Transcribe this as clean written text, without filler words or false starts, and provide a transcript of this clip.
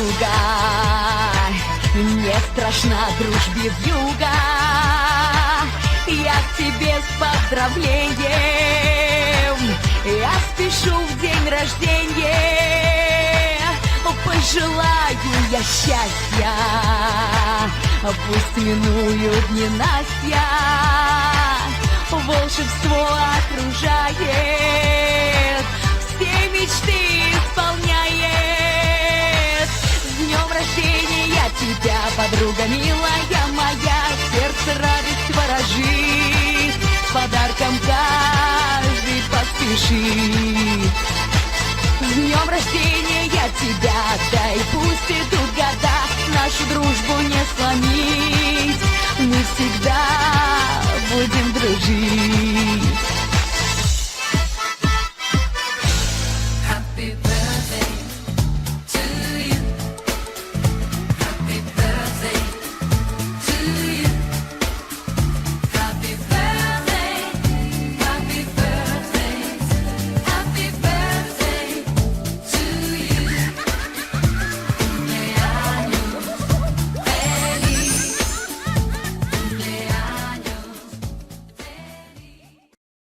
подруга, не страшна дружбе вьюга. Я к тебе с поздравлением, я спешу в день рождения. Пожелаю я счастья, пусть минуют ненастья. Волшебство окружает, все мечты исполняет. С днем рождения тебя, подруга милая моя, сердце радость ворожит, с подарком каждый поспешит. С днем рождения тебя, дай пусть идут года, нашу дружбу не сломить, мы всегда будем дружить.